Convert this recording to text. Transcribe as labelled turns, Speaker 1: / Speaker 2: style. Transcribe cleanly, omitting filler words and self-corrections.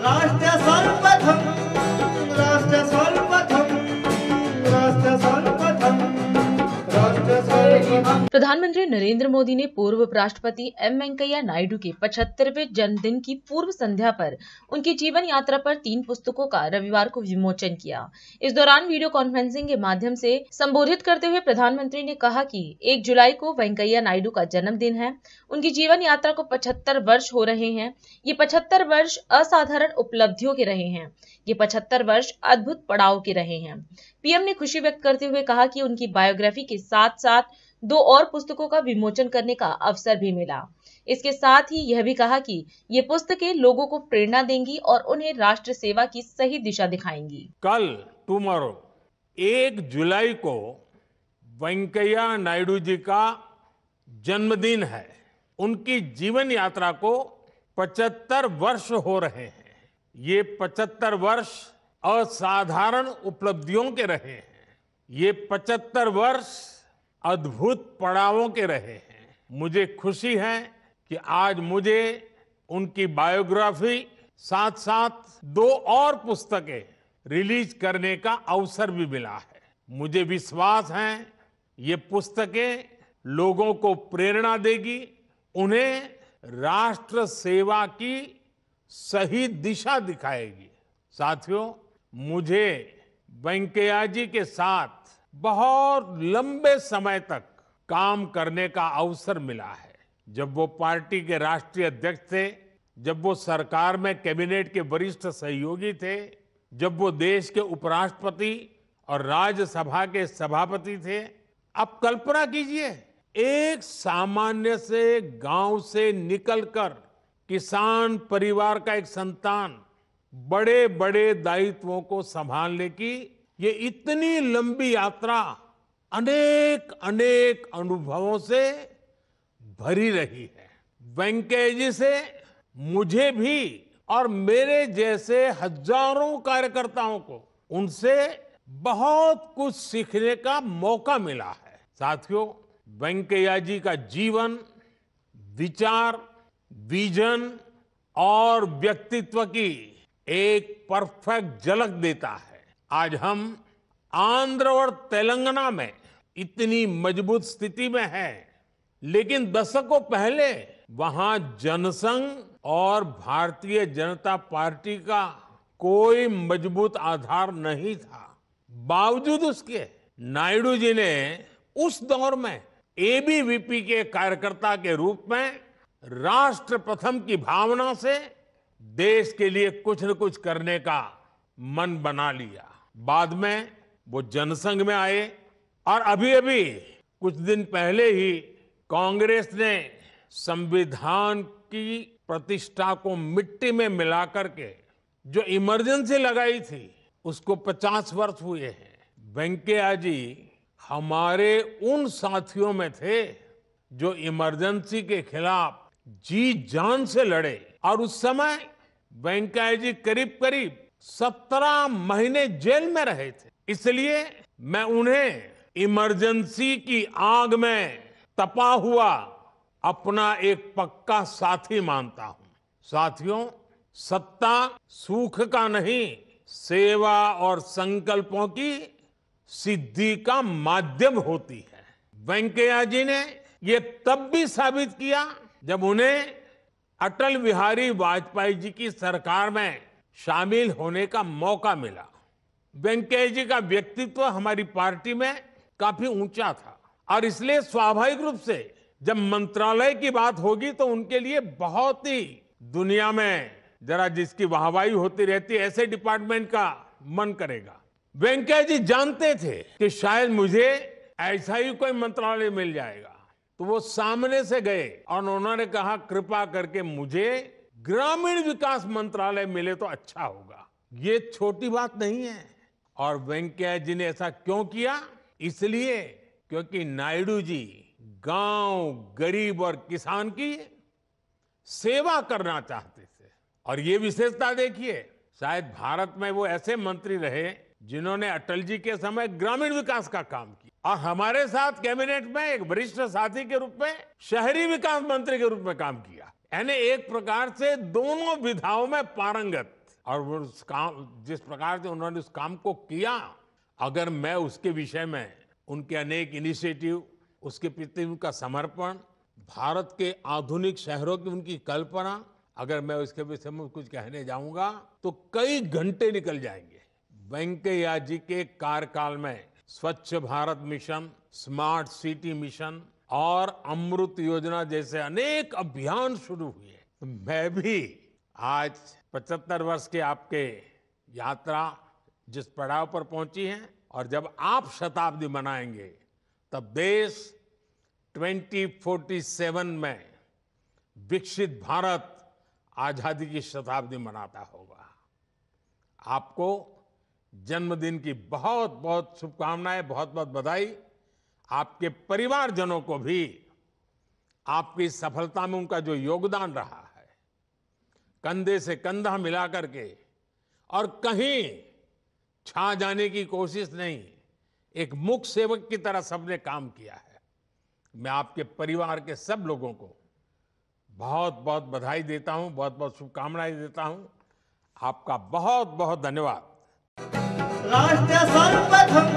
Speaker 1: राष्ट्र सर्वप्रथम राष्ट्र सर्वप्रथम राष्ट्र सर्वप्रथम राष्ट्र सर्वप्रथम।
Speaker 2: प्रधानमंत्री नरेंद्र मोदी ने पूर्व उपराष्ट्रपति एम वेंकैया नायडू के 75वें जन्मदिन की पूर्व संध्या पर उनकी जीवन यात्रा पर 3 पुस्तकों का रविवार को विमोचन किया। इस दौरान वीडियो कॉन्फ्रेंसिंग के माध्यम से संबोधित करते हुए प्रधानमंत्री ने कहा कि 1 जुलाई को वेंकैया नायडू का जन्मदिन है। उनकी जीवन यात्रा को 75 वर्ष हो रहे हैं। ये 75 वर्ष असाधारण उपलब्धियों के रहे हैं। ये 75 वर्ष अद्भुत पड़ाव के रहे हैं। पीएम ने खुशी व्यक्त करते हुए कहा कि उनकी बायोग्राफी के साथ साथ 2 और पुस्तकों का विमोचन करने का अवसर भी मिला। इसके साथ ही यह भी कहा कि ये पुस्तकें लोगों को प्रेरणा देंगी और उन्हें राष्ट्र सेवा की सही दिशा दिखाएंगी।
Speaker 3: कल टुमारो 1 जुलाई को वेंकैया नायडू जी का जन्मदिन है। उनकी जीवन यात्रा को 75 वर्ष हो रहे हैं। ये 75 वर्ष असाधारण उपलब्धियों के रहे हैं। ये 75 वर्ष अद्भुत पड़ावों के रहे हैं। मुझे खुशी है कि आज मुझे उनकी बायोग्राफी साथ साथ 2 और पुस्तकें रिलीज करने का अवसर भी मिला है। मुझे विश्वास है ये पुस्तकें लोगों को प्रेरणा देगी, उन्हें राष्ट्र सेवा की सही दिशा दिखाएगी। साथियों, मुझे वेंकैया जी के साथ बहुत लंबे समय तक काम करने का अवसर मिला है। जब वो पार्टी के राष्ट्रीय अध्यक्ष थे, जब वो सरकार में कैबिनेट के वरिष्ठ सहयोगी थे, जब वो देश के उपराष्ट्रपति और राज्यसभा के सभापति थे। आप कल्पना कीजिए, एक सामान्य से गांव से निकलकर किसान परिवार का एक संतान बड़े बड़े दायित्वों को संभालने की ये इतनी लंबी यात्रा अनेक अनेक अनुभवों से भरी रही है। वेंकैया जी से मुझे भी और मेरे जैसे हजारों कार्यकर्ताओं को उनसे बहुत कुछ सीखने का मौका मिला है। साथियों, वेंकैया जी का जीवन, विचार, विजन और व्यक्तित्व की एक परफेक्ट झलक देता है। आज हम आंध्र और तेलंगाना में इतनी मजबूत स्थिति में हैं, लेकिन दशकों पहले वहां जनसंघ और भारतीय जनता पार्टी का कोई मजबूत आधार नहीं था। बावजूद उसके नायडू जी ने उस दौर में एबीवीपी के कार्यकर्ता के रूप में राष्ट्र प्रथम की भावना से देश के लिए कुछ न कुछ करने का मन बना लिया। बाद में वो जनसंघ में आए और अभी अभी कुछ दिन पहले ही कांग्रेस ने संविधान की प्रतिष्ठा को मिट्टी में मिला करके जो इमरजेंसी लगाई थी उसको 50 वर्ष हुए हैं। वेंकैया जी हमारे उन साथियों में थे जो इमरजेंसी के खिलाफ जी जान से लड़े और उस समय वेंकैया जी करीब करीब 17 महीने जेल में रहे थे। इसलिए मैं उन्हें इमरजेंसी की आग में तपा हुआ अपना एक पक्का साथी मानता हूं। साथियों, सत्ता सुख का नहीं, सेवा और संकल्पों की सिद्धि का माध्यम होती है। वेंकैया जी ने ये तब भी साबित किया जब उन्हें अटल बिहारी वाजपेयी जी की सरकार में शामिल होने का मौका मिला। वेंकैया जी का व्यक्तित्व हमारी पार्टी में काफी ऊंचा था और इसलिए स्वाभाविक रूप से जब मंत्रालय की बात होगी तो उनके लिए बहुत ही दुनिया में जरा जिसकी वाहवाही होती रहती है ऐसे डिपार्टमेंट का मन करेगा। वेंकैया जी जानते थे कि शायद मुझे ऐसा ही कोई मंत्रालय मिल जाएगा, तो वो सामने से गए और उन्होंने कहा कृपा करके मुझे ग्रामीण विकास मंत्रालय मिले तो अच्छा होगा। ये छोटी बात नहीं है। और वेंकैया जी ने ऐसा क्यों किया? इसलिए क्योंकि नायडू जी गांव, गरीब और किसान की सेवा करना चाहते थे। और ये विशेषता देखिए, शायद भारत में वो ऐसे मंत्री रहे जिन्होंने अटल जी के समय ग्रामीण विकास का काम किया और हमारे साथ कैबिनेट में एक वरिष्ठ साथी के रूप में शहरी विकास मंत्री के रूप में काम किया। यानी एक प्रकार से दोनों विधाओं में पारंगत। और वो उस काम, जिस प्रकार से उन्होंने उस काम को किया, अगर मैं उसके विषय में उनके अनेक इनिशिएटिव, उसके प्रति उनका समर्पण, भारत के आधुनिक शहरों की उनकी कल्पना, अगर मैं उसके विषय में कुछ कहने जाऊंगा तो कई घंटे निकल जाएंगे। वेंकैया जी के कार्यकाल में स्वच्छ Bharat mission, smart city mission और अमृत योजना जैसे अनेक अभियान शुरू हुए। तो मैं भी आज 75 वर्ष के आपके यात्रा जिस पड़ाव पर पहुंची है, और जब आप शताब्दी मनाएंगे तब देश 2047 में विकसित भारत आजादी की शताब्दी मनाता होगा। आपको जन्मदिन की बहुत बहुत शुभकामनाएं, बहुत बहुत बधाई। आपके परिवारजनों को भी आपकी सफलता में उनका जो योगदान रहा है, कंधे से कंधा मिला करके और कहीं छा जाने की कोशिश नहीं, एक मूक सेवक की तरह सबने काम किया है। मैं आपके परिवार के सब लोगों को बहुत बहुत बधाई देता हूं, बहुत बहुत शुभकामनाएं देता हूं। आपका बहुत बहुत धन्यवाद।
Speaker 1: राष्ट्र सर्वप्रथम